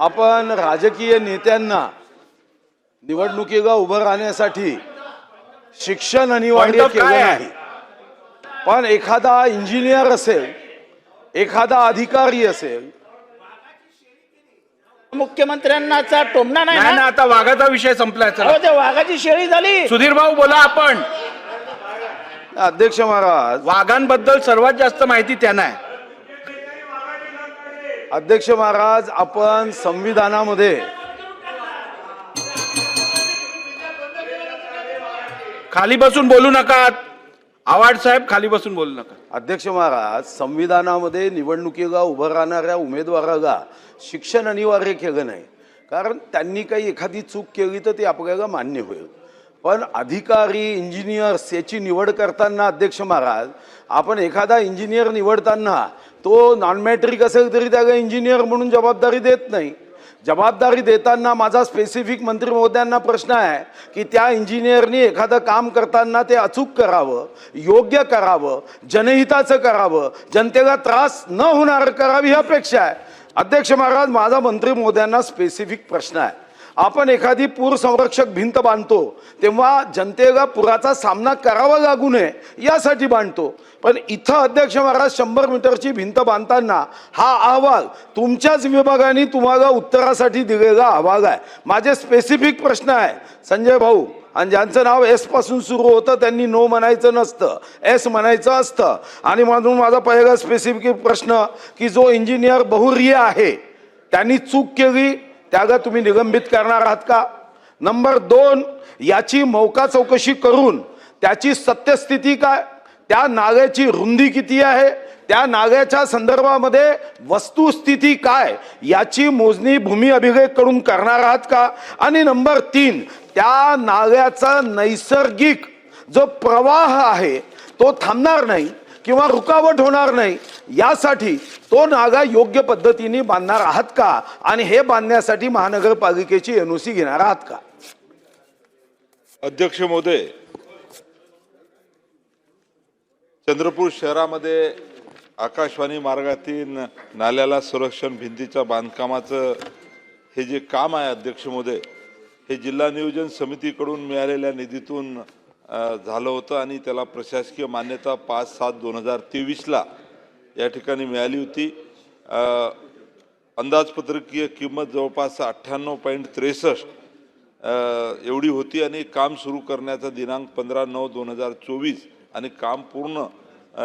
आपण राजकीय नेत्यांना निवडणुकीला उभं राहण्यासाठी शिक्षण अनिवार्य केलं नाही, पण एखादा इंजिनियर असेल, एखादा अधिकारी असेल, मुख्यमंत्र्यांनाचा टोमणा नाही नाही ना, ना. आता वाघाचा विषय संपलाय. चला अहो, ते वाघाची शेळी झाली. सुधीर भाऊ बोला. आपण अध्यक्ष महाराज, वाघांबद्दल सर्वात जास्त माहिती त्यांना आहे. अध्यक्ष महाराज, आपण संविधानामध्ये खाली बसून बोलू नका. आवाड साहेब, खाली बसून बोलू नका. अध्यक्ष महाराज, संविधानामध्ये निवडणुकीला उभं राहणाऱ्या उमेदवाराला शिक्षण अनिवार्य केलं नाही, कारण त्यांनी काही एखादी चूक केली तर ती आपल्याला मान्य होईल. पण अधिकारी, इंजिनियर्स याची निवड करताना अध्यक्ष महाराज, आपण एखादा इंजिनियर निवडताना तो नॉन मॅट्रिक असेल तरी त्याला इंजिनियर म्हणून जबाबदारी देत नाही. जबाबदारी देताना माझा स्पेसिफिक मंत्री महोदयांना प्रश्न आहे की त्या इंजिनियरनी एखादं काम करताना ते अचूक करावं, योग्य करावं, जनहिताचं करावं, जनतेला त्रास न होणार करावी ही अपेक्षा आहे. अध्यक्ष महाराज, माझा मंत्री महोदयांना स्पेसिफिक प्रश्न आहे. आपण एखादी पूर संरक्षक भिंत बांधतो तेव्हा जनतेला पुराचा सामना करावा लागू नये यासाठी बांधतो, पण इथं अध्यक्ष महाराज 100 मीटरची भिंत बांधताना हा अहवाल तुमच्याच विभागाने तुम्हाला उत्तरासाठी दिलेला अहवाल आहे. माझे स्पेसिफिक प्रश्न आहे संजय भाऊ, आणि ज्यांचं नाव एस पासून सुरू होतं त्यांनी नो म्हणायचं नसतं, एस म्हणायचं असतं. आणि म्हणून माझा पहिला स्पेसिफिक प्रश्न की जो इंजिनियर बहुरीय आहे त्यांनी चूक केली त्याला तुम्ही निलंबित करणार आहात का? नंबर 2, याची मौका चौकशी करून त्याची सत्यस्थिती काय, त्या नाल्याची रुंदी किती आहे, त्या नाल्याच्या संदर्भामध्ये वस्तुस्थिती काय याची मोजणी भूमी अभिलेख कडून करणार आहात का? आणि नंबर 3, त्या नाल्याचा नैसर्गिक जो प्रवाह आहे तो थांबणार नाही किंवा रुकावट होणार नाही यासाठी तो नागा योग्य पद्धतीने बांधणार आहात का? आणि हे बांधण्यासाठी महानगरपालिकेची एनओसी घेणार आहात का? अध्यक्ष महोदय, चंद्रपूर शहरामध्ये आकाशवाणी मार्गातील नाल्याला संरक्षण भिंतीच्या बांधकामाचं हे जे काम आहे अध्यक्ष महोदय, हे जिल्हा नियोजन समितीकडून मिळालेल्या निधीतून झालं होतं आणि त्याला प्रशासकीय मान्यता 5/7/2023ला या ठिकाणी मिळाली होती. अंदाजपत्रकीय किंमत जवळपास 98.63 एवढी होती आणि काम सुरू करण्याचा दिनांक 15/9/2024 आणि काम पूर्ण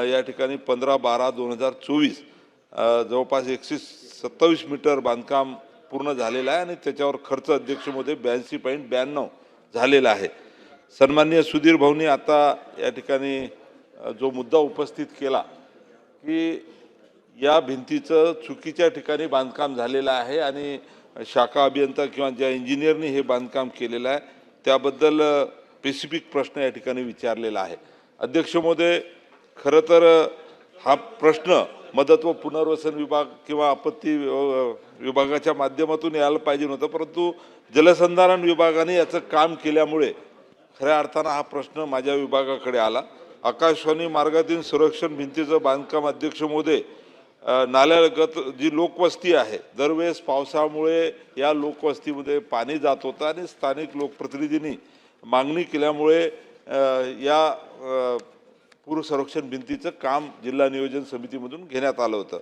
या ठिकाणी 15/12/2024 जवळपास 127 मीटर बांधकाम पूर्ण झालेलं आहे आणि त्याच्यावर खर्च अध्यक्ष महोदय 82.92 झालेला आहे. सन्माननीय सुधीर भाऊंनी आता या ठिकाणी जो मुद्दा उपस्थित केला की या भिंतीचं चुकीच्या ठिकाणी बांधकाम झालेलं आहे आणि शाखा अभियंता किंवा ज्या इंजिनियरनी हे बांधकाम केलेलं आहे त्याबद्दल स्पेसिफिक प्रश्न या ठिकाणी विचारलेला आहे. अध्यक्ष महोदय, खरं तर हा प्रश्न मदत व पुनर्वसन विभाग किंवा आपत्ती विभागाच्या माध्यमातून यायला पाहिजे नव्हतं, परंतु जलसंधारण विभागाने याचं काम केल्यामुळे खऱ्या अर्थानं हा प्रश्न माझ्या विभागाकडे आला. आकाशवाणी मार्गातील संरक्षण भिंतीचं बांधकाम अध्यक्ष महोदय, नाल्यालगत जी लोकवस्ती आहे, दरवेळेस पावसामुळे या लोकवस्तीमध्ये पाणी जात होतं आणि स्थानिक लोकप्रतिनिधींनी मागणी केल्यामुळे या पूर संरक्षण भिंतीचं काम जिल्हा नियोजन समितीमधून घेण्यात आलं होतं.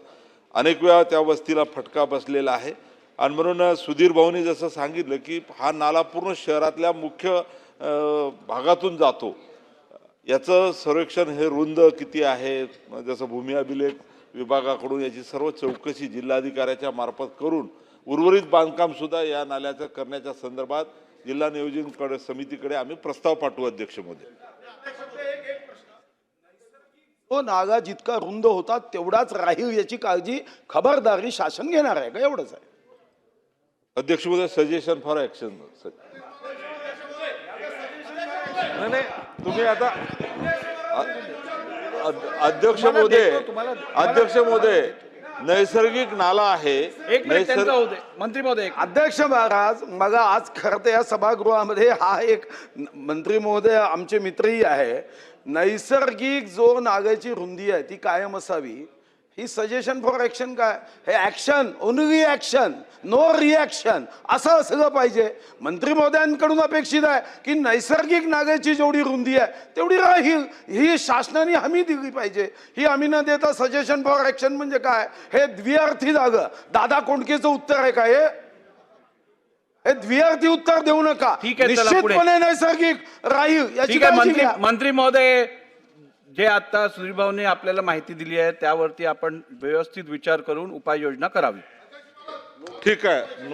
अनेक वेळा त्या वस्तीला फटका बसलेला आहे आणि म्हणून सुधीर भाऊंनी जसं सांगितलं की हा नाला पूर्ण शहरातल्या मुख्य भागातून जातो, याचं सर्वेक्षण हे रुंद किती आहे, जसं भूमी अभिलेख विभागाकडून याची सर्व चौकशी जिल्हाधिकाऱ्याच्या मार्फत करून उर्वरित बांधकाम सुद्धा या नाल्याचं करण्याच्या संदर्भात जिल्हा नियोजन समितीकडे आम्ही प्रस्ताव पाठवू अध्यक्ष महोदय. तो नागा जितका रुंद होता तेवढाच राहील याची काळजी, खबरदारी शासन घेणार आहे का? एवढंच आहे अध्यक्ष महोदय. Suggestion for action. नाही, तुम्ही आता अध्यक्ष महोदय नैसर्गिक नाला आहे. मंत्री महोदय, अध्यक्ष महाराज, मग आज खरं तर या सभागृहामध्ये हा एक मंत्री महोदय आमचे मित्रही आहे. नैसर्गिक जो नाल्याची रुंदी आहे ती कायम असावी ही सजेशन फॉर ऍक्शन काय? हे action, only action, no reaction असं असलं पाहिजे. मंत्री महोदयांकडून अपेक्षित आहे की नैसर्गिक नागेची जेवढी रुंदी आहे तेवढी राहील, ही शासनाने हमी दिली पाहिजे. ही हमी न देता सजेशन फॉर ऍक्शन म्हणजे काय? हे द्विअर्थी जागं. दादा कोंडकेचं उत्तर आहे का हे द्विअर्थी उत्तर देऊ नका. ठीक आहे, चला पुढे. निश्चितपणे नैसर्गिक राहील याची ठीक आहे. काळजी घ्या. मंत्री महोदय, जे आता सुधीर भाऊने आपल्याला माहिती दिली आहे त्यावरती आपण व्यवस्थित विचार करून उपाययोजना करावी. ठीक आहे.